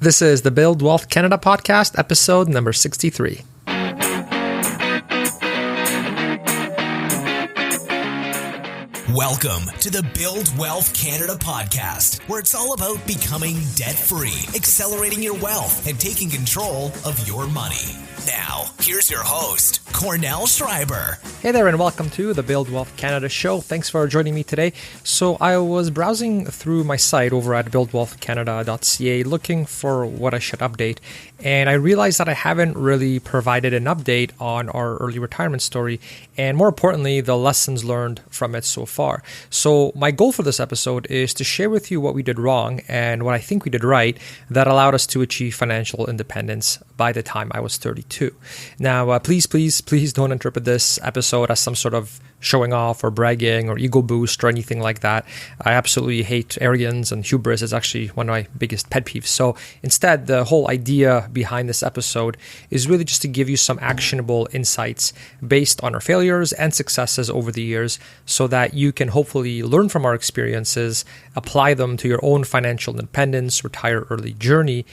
This is the Build Wealth Canada podcast, episode number 63. Welcome to the Build Wealth Canada podcast, where it's all about becoming debt-free, accelerating your wealth, and taking control of your money. Now, here's your host, Cornell Schreiber. Hey there, and welcome to the Build Wealth Canada show. Thanks for joining me today. So I was browsing through my site over at buildwealthcanada.ca looking for what I should update, and I realized that I haven't really provided an update on our early retirement story, and more importantly, the lessons learned from it so far. So my goal for this episode is to share with you what we did wrong and what I think we did right that allowed us to achieve financial independence by the time I was 32. Now, please don't interpret this episode as some sort of showing off or bragging or ego boost or anything like that. I absolutely hate arrogance, and hubris is actually one of my biggest pet peeves. So instead, the whole idea behind this episode is really just to give you some actionable insights based on our failures and successes over the years so that you can hopefully learn from our experiences, apply them to your own financial independence, retire early journey,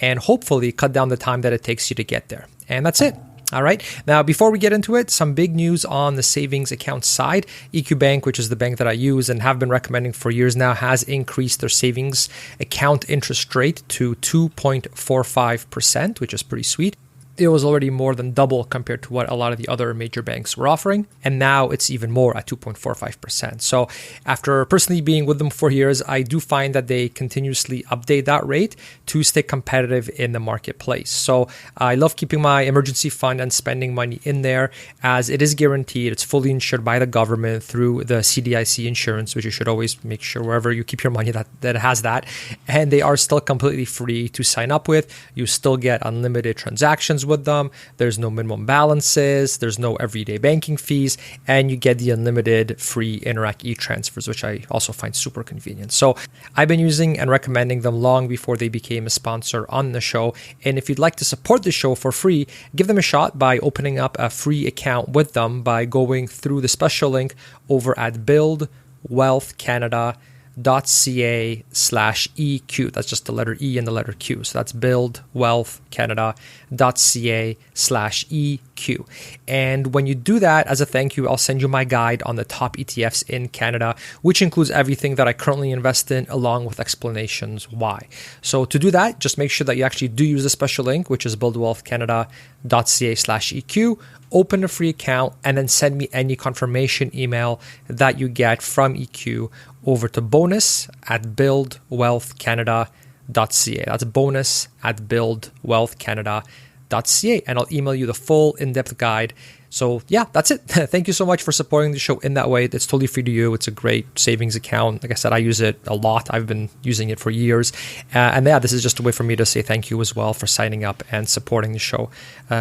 and hopefully cut down the time that it takes you to get there. And that's it. All right. Now, before we get into it, some big news on the savings account side. EQ Bank, which is the bank that I use and have been recommending for years now, has increased their savings account interest rate to 2.45%, which is pretty sweet. It was already more than double compared to what a lot of the other major banks were offering. And now it's even more at 2.45%. So after personally being with them for years, I do find that they continuously update that rate to stay competitive in the marketplace. So I love keeping my emergency fund and spending money in there as it is guaranteed. It's fully insured by the government through the CDIC insurance, which you should always make sure wherever you keep your money that has that. And they are still completely free to sign up with. You still get unlimited transactions with them. There's no minimum balances, there's no everyday banking fees, and you get the unlimited free Interac e-transfers, which I also find super convenient. So I've been using and recommending them long before they became a sponsor on the show. And if you'd like to support the show for free, give them a shot by opening up a free account with them by going through the special link over at buildwealthcanada.ca/EQ. That's just the letter E and the letter Q. So that's buildwealthcanada.ca/EQ. And when you do that, as a thank you, I'll send you my guide on the top ETFs in Canada, which includes everything that I currently invest in, along with explanations why. So to do that, just make sure that you actually do use the special link, which is buildwealthcanada.ca/EQ. Open a free account and then send me any confirmation email that you get from EQ over to bonus@buildwealthcanada.ca. That's bonus@buildwealthcanada.ca, and I'll email you the full in-depth guide. So yeah, that's it. Thank you so much for supporting the show in that way. It's totally free to you. It's a great savings account. Like I said, I use it a lot. I've been using it for years. And yeah, this is just a way for me to say thank you as well for signing up and supporting the show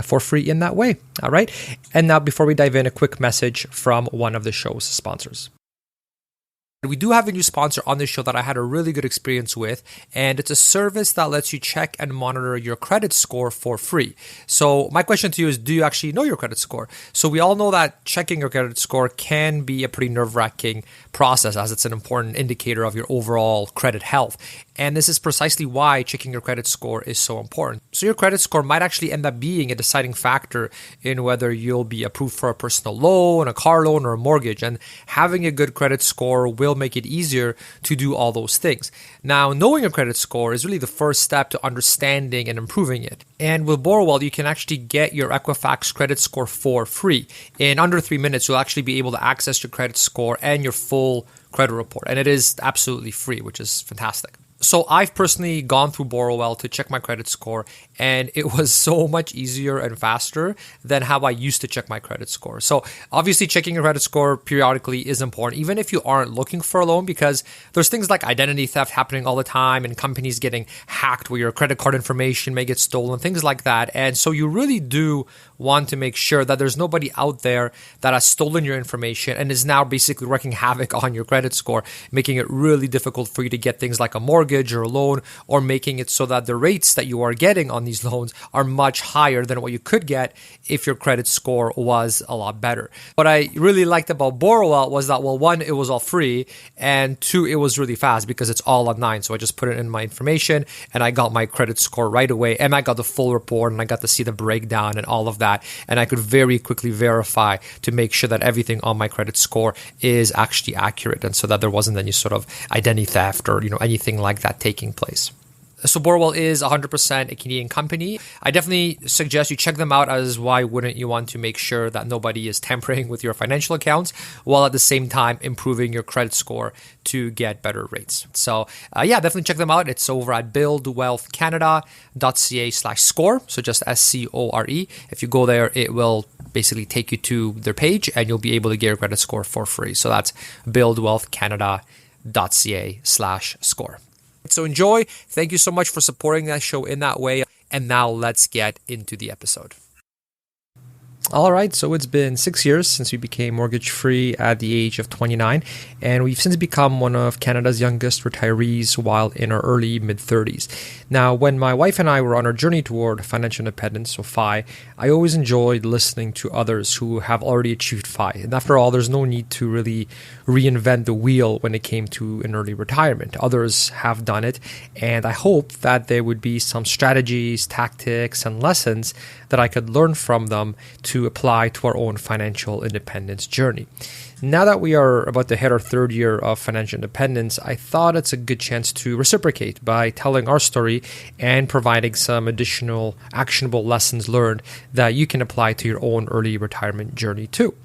for free in that way. All right. And now, before we dive in, a quick message from one of the show's sponsors. We do have a new sponsor on this show that I had a really good experience with, and it's a service that lets you check and monitor your credit score for free. So my question to you is, do you actually know your credit score? So we all know that checking your credit score can be a pretty nerve-wracking process, as it's an important indicator of your overall credit health. And this is precisely why checking your credit score is so important. So your credit score might actually end up being a deciding factor in whether you'll be approved for a personal loan, a car loan, or a mortgage. And having a good credit score will make it easier to do all those things. Now, knowing your credit score is really the first step to understanding and improving it. And with Borrowell, you can actually get your Equifax credit score for free. In under 3 minutes, you'll actually be able to access your credit score and your full credit report. And it is absolutely free, which is fantastic. So I've personally gone through Borrowell to check my credit score, and it was so much easier and faster than how I used to check my credit score. So obviously checking your credit score periodically is important, even if you aren't looking for a loan, because there's things like identity theft happening all the time and companies getting hacked where your credit card information may get stolen, things like that. And so you really do want to make sure that there's nobody out there that has stolen your information and is now basically wreaking havoc on your credit score, making it really difficult for you to get things like a mortgage mortgage or a loan, or making it so that the rates that you are getting on these loans are much higher than what you could get if your credit score was a lot better. What I really liked about Borrowell was that, well, one, it was all free, and two, it was really fast because it's all online. So I just put it in my information and I got my credit score right away, and I got the full report and I got to see the breakdown and all of that. And I could very quickly verify to make sure that everything on my credit score is actually accurate, and so that there wasn't any sort of identity theft or anything like that taking place. So Borrowell is 100% a Canadian company. I definitely suggest you check them out, as why wouldn't you want to make sure that nobody is tampering with your financial accounts while at the same time improving your credit score to get better rates. So definitely check them out. It's over at buildwealthcanada.ca/score. So just SCORE. If you go there, it will basically take you to their page and you'll be able to get your credit score for free. So that's buildwealthcanada.ca/score. So enjoy. Thank you so much for supporting that show in that way. And now let's get into the episode. All right, so it's been 6 years since we became mortgage-free at the age of 29, and we've since become one of Canada's youngest retirees while in our early mid-30s. Now, when my wife and I were on our journey toward financial independence, so FI, I always enjoyed listening to others who have already achieved FI. And after all, there's no need to really reinvent the wheel when it came to an early retirement. Others have done it, and I hope that there would be some strategies, tactics, and lessons that I could learn from them to apply to our own financial independence journey. Now that we are about to hit our third year of financial independence, I thought it's a good chance to reciprocate by telling our story and providing some additional actionable lessons learned that you can apply to your own early retirement journey too.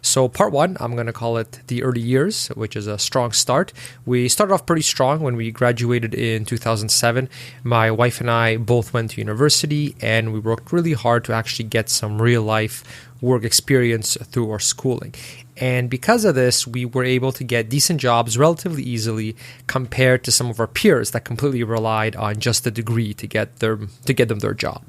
So part one, I'm going to call it the early years, which is a strong start. We started off pretty strong when we graduated in 2007. My wife and I both went to university, and we worked really hard to actually get some real life work experience through our schooling. And because of this, we were able to get decent jobs relatively easily compared to some of our peers that completely relied on just a degree to get them their job.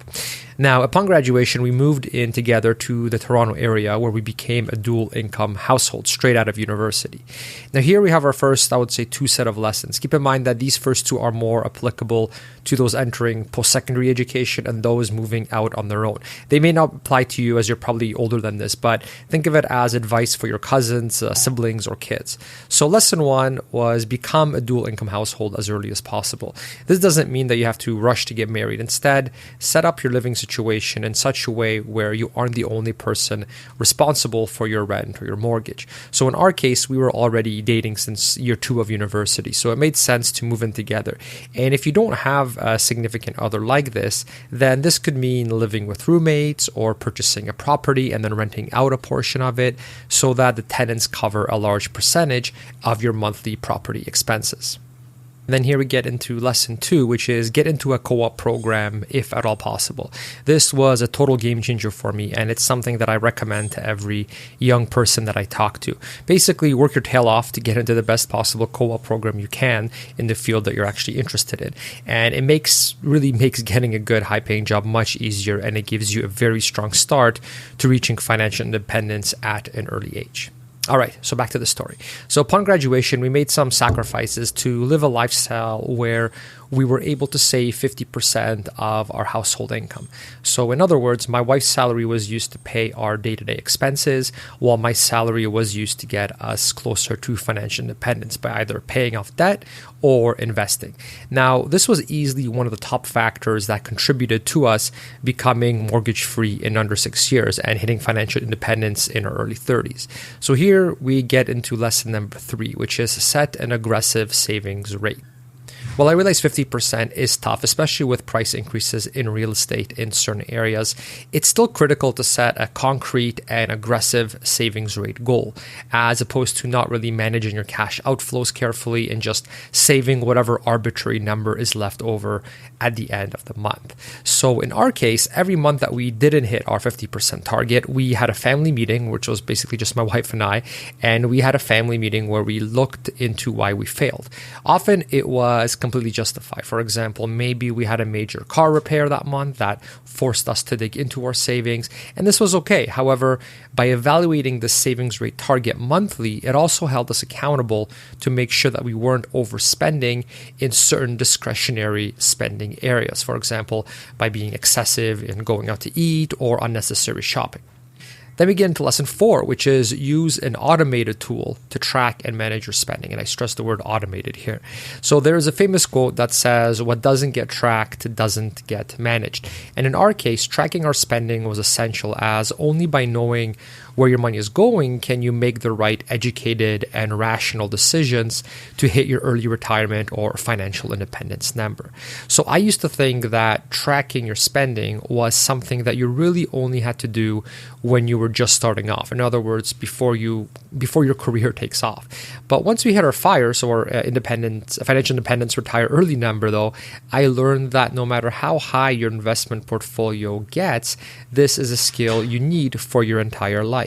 Now, upon graduation, we moved in together to the Toronto area where we became a dual income household straight out of university. Now, here we have our first, I would say, two set of lessons. Keep in mind that these first two are more applicable to those entering post-secondary education and those moving out on their own. They may not apply to you as you're probably older than this, but think of it as advice for your cousins, siblings, or kids. So lesson one was become a dual income household as early as possible. This doesn't mean that you have to rush to get married. Instead, set up your living situation in such a way where you aren't the only person responsible for your rent or your mortgage. So in our case, we were already dating since year 2 of university, so it made sense to move in together. And if you don't have a significant other like this, then this could mean living with roommates or purchasing a property and then renting out a portion of it so that the tenants cover a large percentage of your monthly property expenses. Then here we get into lesson 2, which is get into a co-op program if at all possible. This was a total game changer for me, and it's something that I recommend to every young person that I talk to. Basically, work your tail off to get into the best possible co-op program you can in the field that you're actually interested in. And it really makes getting a good high-paying job much easier, and it gives you a very strong start to reaching financial independence at an early age. All right, so back to the story. So upon graduation, we made some sacrifices to live a lifestyle where we were able to save 50% of our household income. So in other words, my wife's salary was used to pay our day-to-day expenses, while my salary was used to get us closer to financial independence by either paying off debt or investing. Now, this was easily one of the top factors that contributed to us becoming mortgage-free in under 6 years and hitting financial independence in our early 30s. So here we get into lesson number 3, which is set an aggressive savings rate. Well, I realize 50% is tough, especially with price increases in real estate in certain areas. It's still critical to set a concrete and aggressive savings rate goal, as opposed to not really managing your cash outflows carefully and just saving whatever arbitrary number is left over at the end of the month. So in our case, every month that we didn't hit our 50% target, we had a family meeting, which was basically just my wife and we had a family meeting where we looked into why we failed. Often it was completely justified. For example, maybe we had a major car repair that month that forced us to dig into our savings, and this was okay. However, by evaluating the savings rate target monthly, it also held us accountable to make sure that we weren't overspending in certain discretionary spending areas. For example, by being excessive in going out to eat or unnecessary shopping. Then we get into lesson 4, which is use an automated tool to track and manage your spending. And I stress the word automated here. So there is a famous quote that says, what doesn't get tracked doesn't get managed. And in our case, tracking our spending was essential, as only by knowing where your money is going can you make the right educated and rational decisions to hit your early retirement or financial independence number. So I used to think that tracking your spending was something that you really only had to do when you were just starting off. In other words, before your career takes off. But once we hit our FIRE, so our financial independence retire early number though, I learned that no matter how high your investment portfolio gets, this is a skill you need for your entire life.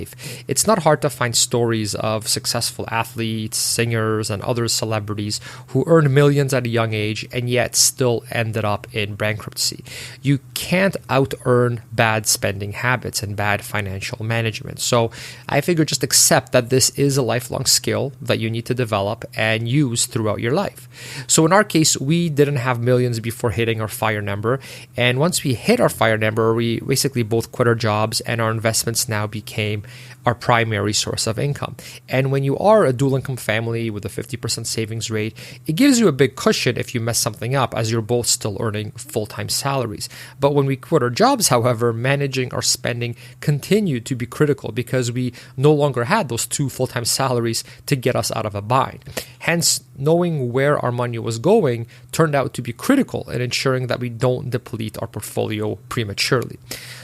It's not hard to find stories of successful athletes, singers, and other celebrities who earned millions at a young age and yet still ended up in bankruptcy. You can't out-earn bad spending habits and bad financial management. So I figured just accept that this is a lifelong skill that you need to develop and use throughout your life. So in our case, we didn't have millions before hitting our FIRE number. And once we hit our FIRE number, we basically both quit our jobs and our investments now became our primary source of income. And when you are a dual income family with a 50% savings rate, it gives you a big cushion if you mess something up, as you're both still earning full-time salaries. But when we quit our jobs, however, managing our spending continued to be critical because we no longer had those 2 full-time salaries to get us out of a bind. Hence, knowing where our money was going turned out to be critical in ensuring that we don't deplete our portfolio prematurely.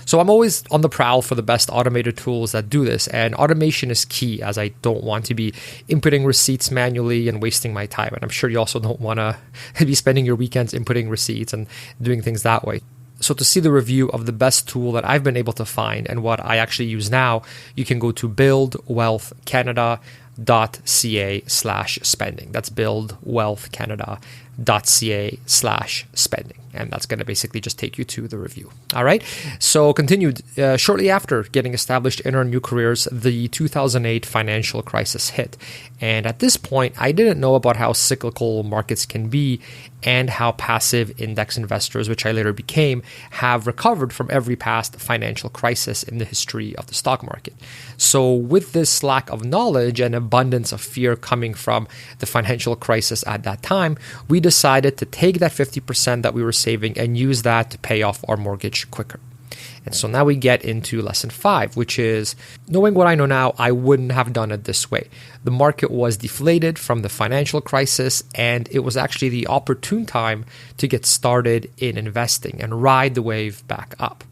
So I'm always on the prowl for the best automated tools that do this, and automation is key, as I don't want to be inputting receipts manually and wasting my time. And I'm sure you also don't want to be spending your weekends inputting receipts and doing things that way. So to see the review of the best tool that I've been able to find and what I actually use now, you can go to buildwealthcanada.ca/spending. That's buildwealthcanada.ca/spending. And that's going to basically just take you to the review. All right. So continued. Shortly after getting established in our new careers, the 2008 financial crisis hit. And at this point, I didn't know about how cyclical markets can be and how passive index investors, which I later became, have recovered from every past financial crisis in the history of the stock market. So with this lack of knowledge and abundance of fear coming from the financial crisis at that time, we decided to take that 50% that we were saving and use that to pay off our mortgage quicker. And so now we get into lesson 5, which is knowing what I know now, I wouldn't have done it this way. The market was deflated from the financial crisis, and it was actually the opportune time to get started in investing and ride the wave back up.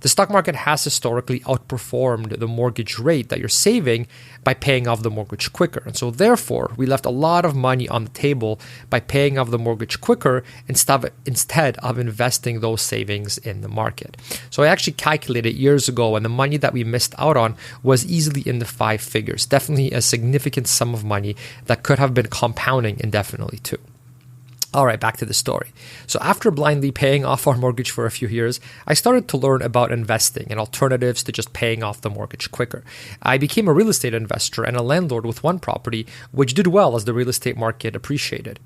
The stock market has historically outperformed the mortgage rate that you're saving by paying off the mortgage quicker. And so therefore, we left a lot of money on the table by paying off the mortgage quicker instead of investing those savings in the market. So I actually calculated years ago, and the money that we missed out on was easily in the 5 figures, definitely a significant sum of money that could have been compounding indefinitely too. All right, back to the story. So after blindly paying off our mortgage for a few years, I started to learn about investing and alternatives to just paying off the mortgage quicker. I became a real estate investor and a landlord with one property, which did well as the real estate market appreciated.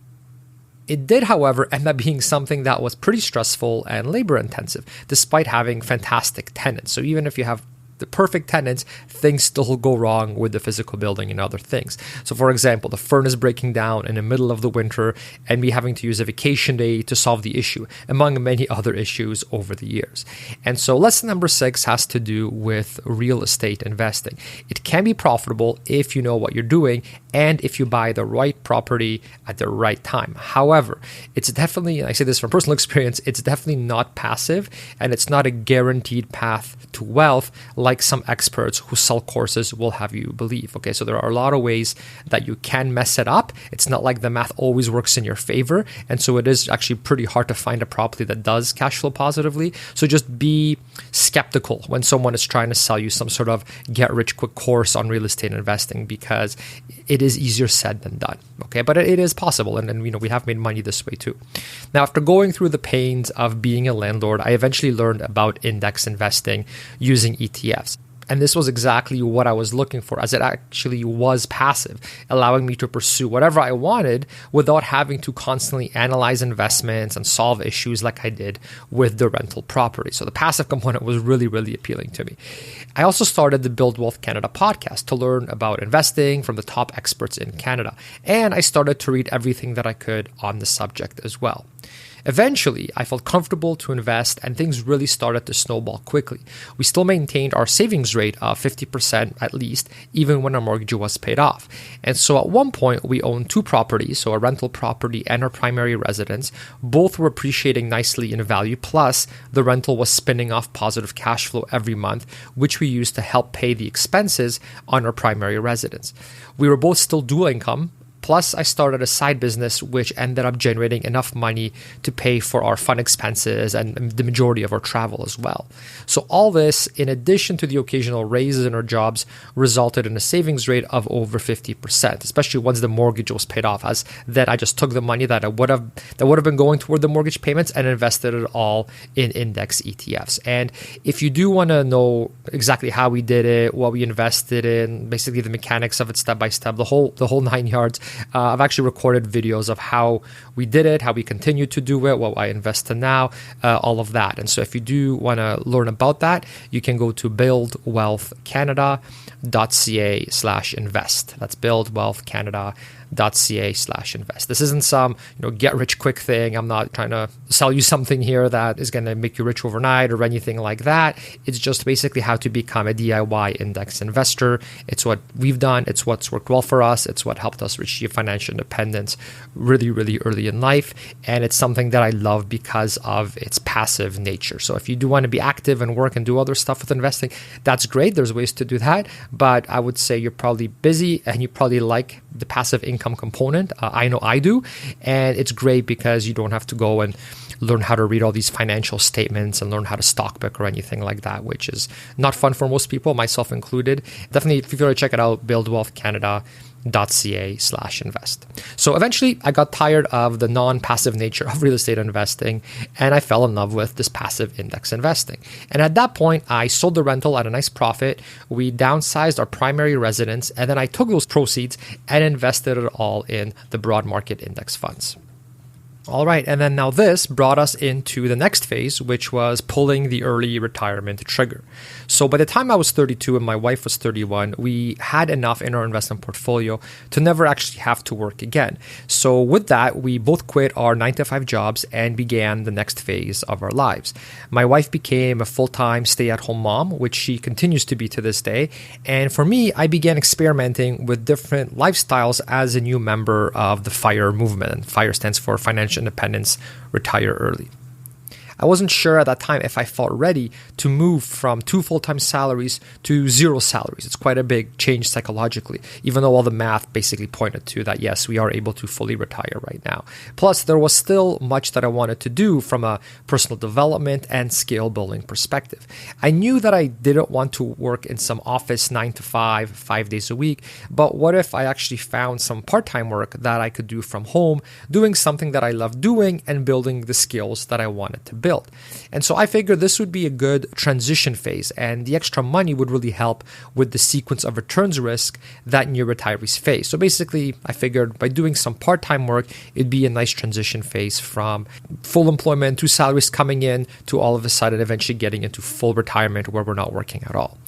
It did, however, end up being something that was pretty stressful and labor intensive, despite having fantastic tenants. So even if you have the perfect tenants, things still go wrong with the physical building and other things. So for example, the furnace breaking down in the middle of the winter and me having to use a vacation day to solve the issue, among many other issues over the years. And so lesson number 6 has to do with real estate investing. It can be profitable if you know what you're doing and if you buy the right property at the right time. However, it's definitely, and I say this from personal experience, it's definitely not passive and it's not a guaranteed path to wealth like some experts who sell courses will have you believe. Okay, so there are a lot of ways that you can mess it up. It's not like the math always works in your favor. And so it is actually pretty hard to find a property that does cash flow positively. So just be skeptical when someone is trying to sell you some sort of get-rich-quick course on real estate investing, because it is easier said than done. Okay, but it is possible, and we have made money this way too. Now, after going through the pains of being a landlord, I eventually learned about index investing using ETFs. And this was exactly what I was looking for, as it actually was passive, allowing me to pursue whatever I wanted without having to constantly analyze investments and solve issues like I did with the rental property. So the passive component was really, really appealing to me. I also started the Build Wealth Canada podcast to learn about investing from the top experts in Canada. And I started to read everything that I could on the subject as well. Eventually, I felt comfortable to invest, and things really started to snowball quickly. We still maintained our savings rate of 50% at least, even when our mortgage was paid off. And so at one point, we owned 2 properties, so a rental property and our primary residence. Both were appreciating nicely in value, plus the rental was spinning off positive cash flow every month, which we used to help pay the expenses on our primary residence. We were both still dual income. Plus, I started a side business which ended up generating enough money to pay for our fun expenses and the majority of our travel as well. So all this, in addition to the occasional raises in our jobs, resulted in a savings rate of over 50%, especially once the mortgage was paid off, as that I just took the money that would have been going toward the mortgage payments and invested it all in index ETFs. And if you do want to know exactly how we did it, what we invested in, basically the mechanics of it step by step, the whole 9 yards, I've actually recorded videos of how we did it, how we continue to do it, what I invest in now, all of that. And so if you do want to learn about that, you can go to buildwealthcanada.ca/invest. That's buildwealthcanada.ca/invest. This isn't some get rich quick thing. I'm not trying to sell you something here that is going to make you rich overnight or anything like that. It's just basically how to become a DIY index investor. It's what we've done. It's what's worked well for us. It's what helped us achieve financial independence really, really early in life. And it's something that I love because of its passive nature. So if you do want to be active and work and do other stuff with investing, that's great. There's ways to do that. But I would say you're probably busy and you probably like the passive income component. I know I do. And it's great because you don't have to go and learn how to read all these financial statements and learn how to stockpick or anything like that, which is not fun for most people, myself included. Definitely, if you want to check it out, buildwealthcanada.ca/invest. So eventually, I got tired of the non-passive nature of real estate investing, and I fell in love with this passive index investing. And at that point, I sold the rental at a nice profit. We downsized our primary residence, and then I took those proceeds and invested it all in the broad market index funds. All right, and then now this brought us into the next phase, which was pulling the early retirement trigger. So by the time I was 32 and my wife was 31, we had enough in our investment portfolio to never actually have to work again. So with that, we both quit our 9-to-5 jobs and began the next phase of our lives. My wife became a full-time stay-at-home mom, which she continues to be to this day. And for me, I began experimenting with different lifestyles as a new member of the FIRE movement. FIRE stands for Financial Independence, Retire Early. I wasn't sure at that time if I felt ready to move from 2 full-time salaries to 0 salaries. It's quite a big change psychologically, even though all the math basically pointed to that, yes, we are able to fully retire right now. Plus, there was still much that I wanted to do from a personal development and skill building perspective. I knew that I didn't want to work in some office 9 to 5, 5 days a week, but what if I actually found some part-time work that I could do from home, doing something that I love doing and building the skills that I wanted to build. And so I figured this would be a good transition phase, and the extra money would really help with the sequence of returns risk that new retirees face. So basically, I figured by doing some part-time work, it'd be a nice transition phase from full employment to salaries coming in to all of a sudden eventually getting into full retirement where we're not working at all.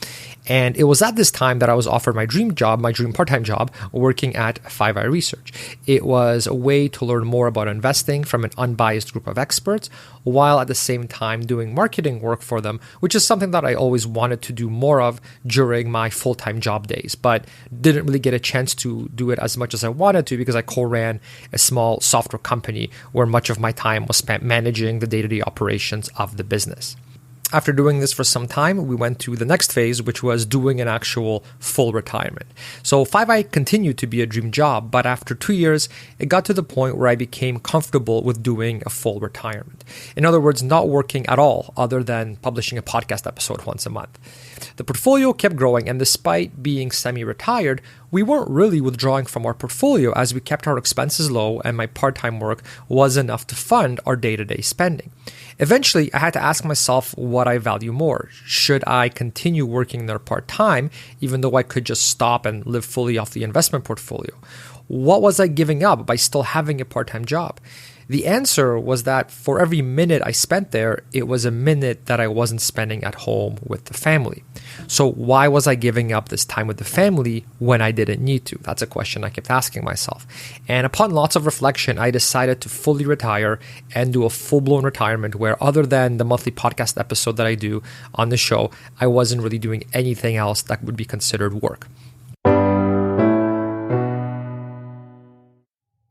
And it was at this time that I was offered my dream job, my dream part-time job, working at 5i Research. It was a way to learn more about investing from an unbiased group of experts, while at the same time doing marketing work for them, which is something that I always wanted to do more of during my full-time job days, but didn't really get a chance to do it as much as I wanted to because I co-ran a small software company where much of my time was spent managing the day-to-day operations of the business. After doing this for some time, we went to the next phase, which was doing an actual full retirement. So 5i continued to be a dream job, but after 2 years, it got to the point where I became comfortable with doing a full retirement. In other words, not working at all other than publishing a podcast episode once a month. The portfolio kept growing, and despite being semi-retired, we weren't really withdrawing from our portfolio as we kept our expenses low and my part-time work was enough to fund our day-to-day spending. Eventually, I had to ask myself what I value more. Should I continue working there part-time, even though I could just stop and live fully off the investment portfolio? What was I giving up by still having a part-time job? The answer was that for every minute I spent there, it was a minute that I wasn't spending at home with the family. So why was I giving up this time with the family when I didn't need to? That's a question I kept asking myself. And upon lots of reflection, I decided to fully retire and do a full-blown retirement where, other than the monthly podcast episode that I do on the show, I wasn't really doing anything else that would be considered work.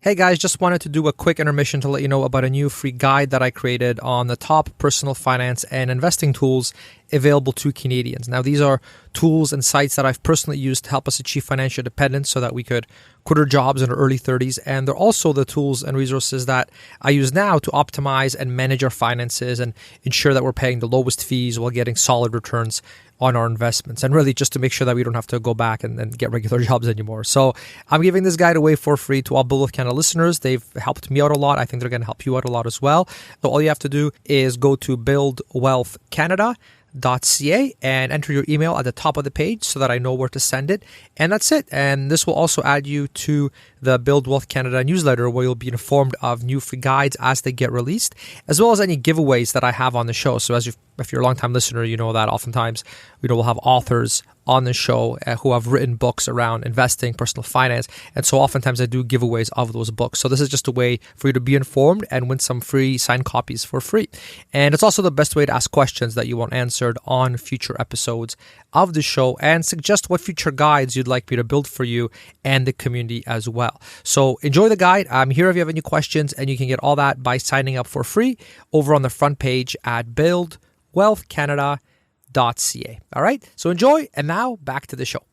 Hey guys, just wanted to do a quick intermission to let you know about a new free guide that I created on the top personal finance and investing tools available to Canadians. Now, these are tools and sites that I've personally used to help us achieve financial independence so that we could quit our jobs in our early 30s. And they're also the tools and resources that I use now to optimize and manage our finances and ensure that we're paying the lowest fees while getting solid returns on our investments, and really just to make sure that we don't have to go back and get regular jobs anymore. So I'm giving this guide away for free to all Build Wealth Canada listeners. They've helped me out a lot. I think they're going to help you out a lot as well. So all you have to do is go to buildwealthcanada.ca and enter your email at the top of the page so that I know where to send it. And that's it. And this will also add you to the Build Wealth Canada newsletter, where you'll be informed of new free guides as they get released, as well as any giveaways that I have on the show. So if you're a longtime listener, you know that oftentimes we'll have authors on the show who have written books around investing, personal finance. And so oftentimes I do giveaways of those books. So this is just a way for you to be informed and win some free signed copies for free. And it's also the best way to ask questions that you want answered on future episodes of the show, and suggest what future guides you'd like me to build for you and the community as well. So enjoy the guide. I'm here if you have any questions, and you can get all that by signing up for free over on the front page at buildwealthcanada.ca. All right, so enjoy, and now back to the show.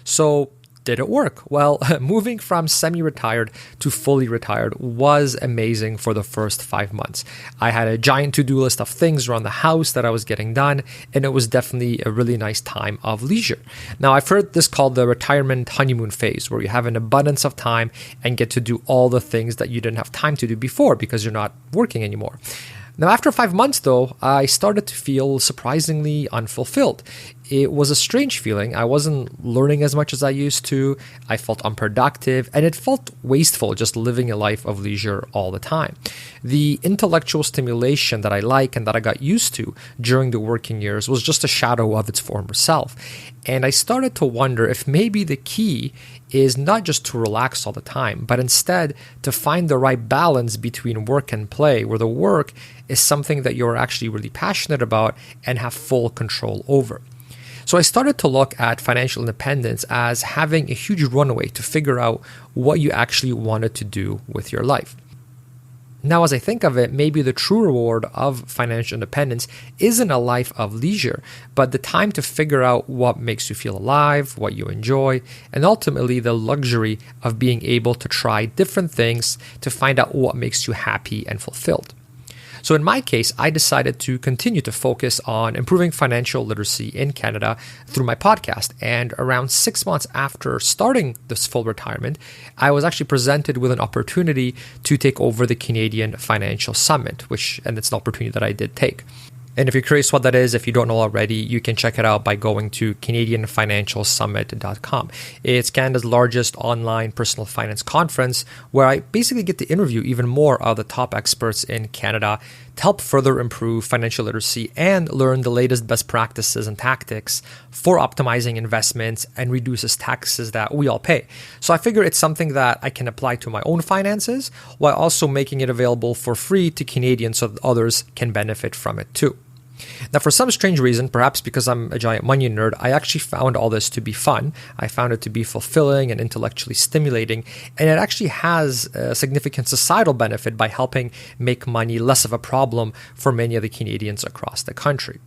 So did it work? Well, moving from semi-retired to fully retired was amazing for the first 5 months. I had a giant to-do list of things around the house that I was getting done, and it was definitely a really nice time of leisure. Now, I've heard this called the retirement honeymoon phase, where you have an abundance of time and get to do all the things that you didn't have time to do before because you're not working anymore. Now, after 5 months, though, I started to feel surprisingly unfulfilled. It was a strange feeling. I wasn't learning as much as I used to. I felt unproductive, and it felt wasteful just living a life of leisure all the time. The intellectual stimulation that I like and that I got used to during the working years was just a shadow of its former self. And I started to wonder if maybe the key is not just to relax all the time, but instead to find the right balance between work and play, where the work is something that you're actually really passionate about and have full control over. So I started to look at financial independence as having a huge runway to figure out what you actually wanted to do with your life. Now, as I think of it, maybe the true reward of financial independence isn't a life of leisure, but the time to figure out what makes you feel alive, what you enjoy, and ultimately the luxury of being able to try different things to find out what makes you happy and fulfilled. So in my case, I decided to continue to focus on improving financial literacy in Canada through my podcast. And around 6 months after starting this full retirement, I was actually presented with an opportunity to take over the Canadian Financial Summit, and it's an opportunity that I did take. And if you're curious what that is, if you don't know already, you can check it out by going to CanadianFinancialSummit.com. It's Canada's largest online personal finance conference, where I basically get to interview even more of the top experts in Canada to help further improve financial literacy and learn the latest best practices and tactics for optimizing investments and reduces taxes that we all pay. So I figure it's something that I can apply to my own finances while also making it available for free to Canadians so that others can benefit from it too. Now, for some strange reason, perhaps because I'm a giant money nerd, I actually found all this to be fun. I found it to be fulfilling and intellectually stimulating, and it actually has a significant societal benefit by helping make money less of a problem for many of the Canadians across the country.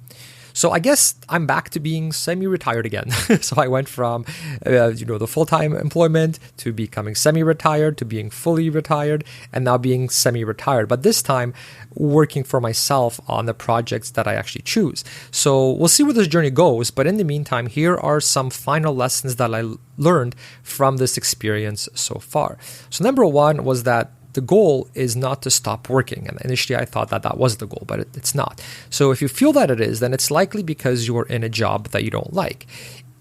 So I guess I'm back to being semi-retired again. So I went from, the full-time employment to becoming semi-retired to being fully retired and now being semi-retired. But this time working for myself on the projects that I actually choose. So we'll see where this journey goes. But in the meantime, here are some final lessons that I learned from this experience so far. So number one was that the goal is not to stop working. And initially I thought that that was the goal, but it's not. So if you feel that it is, then it's likely because you're in a job that you don't like.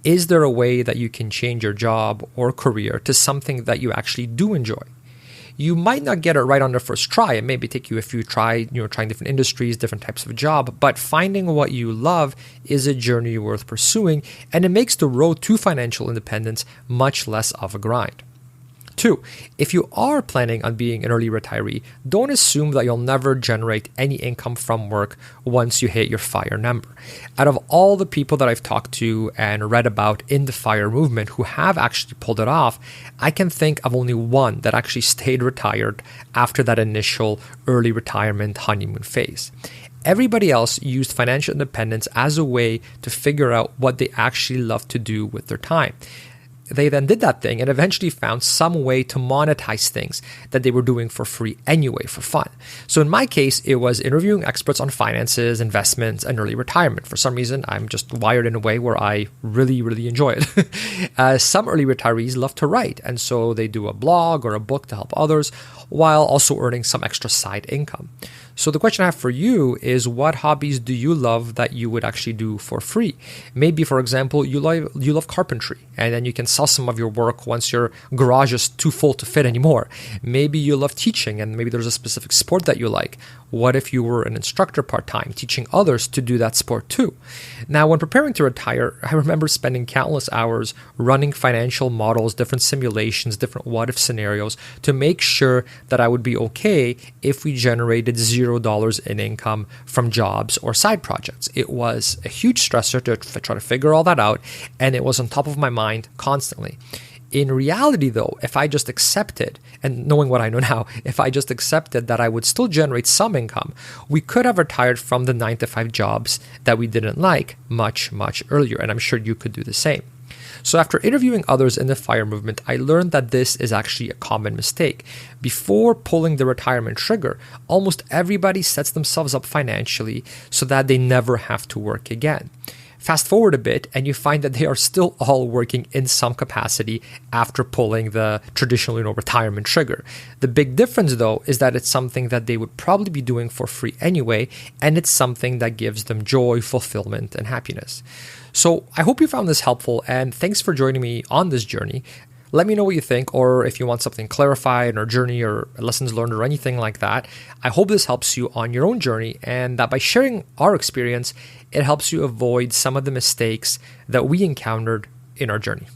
Is there a way that you can change your job or career to something that you actually do enjoy? You might not get it right on the first try. It may take you a few trying different industries, different types of job, but finding what you love is a journey worth pursuing, and it makes the road to financial independence much less of a grind. 2, if you are planning on being an early retiree, don't assume that you'll never generate any income from work once you hit your FIRE number. Out of all the people that I've talked to and read about in the FIRE movement who have actually pulled it off, I can think of only one that actually stayed retired after that initial early retirement honeymoon phase. Everybody else used financial independence as a way to figure out what they actually love to do with their time. They then did that thing and eventually found some way to monetize things that they were doing for free anyway, for fun. So in my case, it was interviewing experts on finances, investments, and early retirement. For some reason, I'm just wired in a way where I really, really enjoy it. Some early retirees love to write, and so they do a blog or a book to help others while also earning some extra side income. So the question I have for you is, what hobbies do you love that you would actually do for free? Maybe, for example, you love carpentry, and then you can sell some of your work once your garage is too full to fit anymore. Maybe you love teaching, and maybe there's a specific sport that you like. What if you were an instructor part-time, teaching others to do that sport too? Now, when preparing to retire, I remember spending countless hours running financial models, different simulations, different what-if scenarios to make sure that I would be okay if we generated $0 in income from jobs or side projects. It was a huge stressor to try to figure all that out, and it was on top of my mind constantly. In reality, though, if I just accepted, and knowing what I know now, if I just accepted that I would still generate some income, we could have retired from the 9-to-5 jobs that we didn't like much, much earlier, and I'm sure you could do the same. So after interviewing others in the FIRE movement, I learned that this is actually a common mistake. Before pulling the retirement trigger, almost everybody sets themselves up financially so that they never have to work again. Fast forward a bit and you find that they are still all working in some capacity after pulling the traditional, retirement trigger. The big difference, though, is that it's something that they would probably be doing for free anyway, and it's something that gives them joy, fulfillment, and happiness. So I hope you found this helpful, and thanks for joining me on this journey. Let me know what you think, or if you want something clarified or journey or lessons learned or anything like that. I hope this helps you on your own journey, and that by sharing our experience, it helps you avoid some of the mistakes that we encountered in our journey.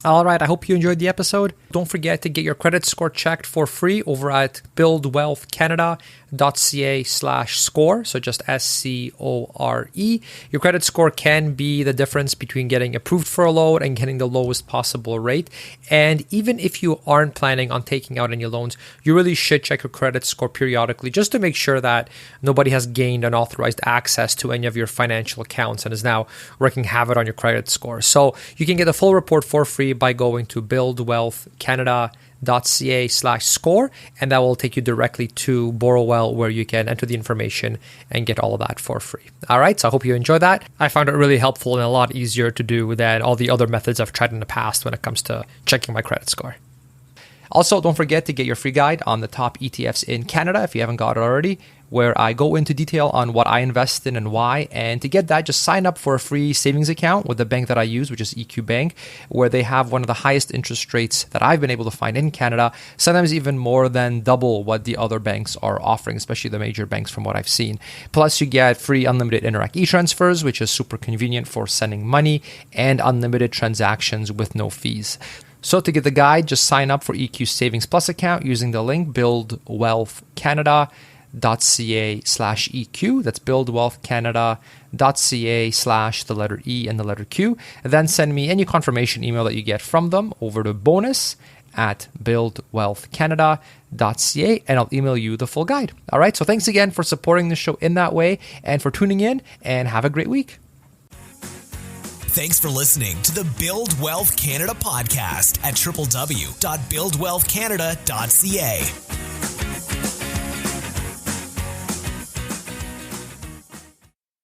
All right, I hope you enjoyed the episode. Don't forget to get your credit score checked for free over at buildwealthcanada.ca/score. So just SCORE. Your credit score can be the difference between getting approved for a loan and getting the lowest possible rate. And even if you aren't planning on taking out any loans, you really should check your credit score periodically just to make sure that nobody has gained unauthorized access to any of your financial accounts and is now wreaking havoc on your credit score. So you can get the full report for free by going to buildwealthcanada.ca/score, and that will take you directly to Borrowwell, where you can enter the information and get all of that for free. All right, so I hope you enjoy that. I found it really helpful and a lot easier to do than all the other methods I've tried in the past when it comes to checking my credit score. Also, don't forget to get your free guide on the top ETFs in Canada if you haven't got it already, where I go into detail on what I invest in and why. And to get that, just sign up for a free savings account with the bank that I use, which is EQ Bank, where they have one of the highest interest rates that I've been able to find in Canada, sometimes even more than double what the other banks are offering, especially the major banks from what I've seen. Plus, you get free unlimited Interac e-transfers, which is super convenient for sending money, and unlimited transactions with no fees. So to get the guide, just sign up for EQ Savings Plus account using the link buildwealthcanada.ca/score. buildwealthcanada.ca/EQ. That's buildwealthcanada.ca/ the letter E and the letter Q. Then send me any confirmation email that you get from them over to bonus@buildwealthcanada.ca, and I'll email you the full guide. All right. So thanks again for supporting the show in that way and for tuning in, and have a great week. Thanks for listening to the Build Wealth Canada podcast at www.buildwealthcanada.ca.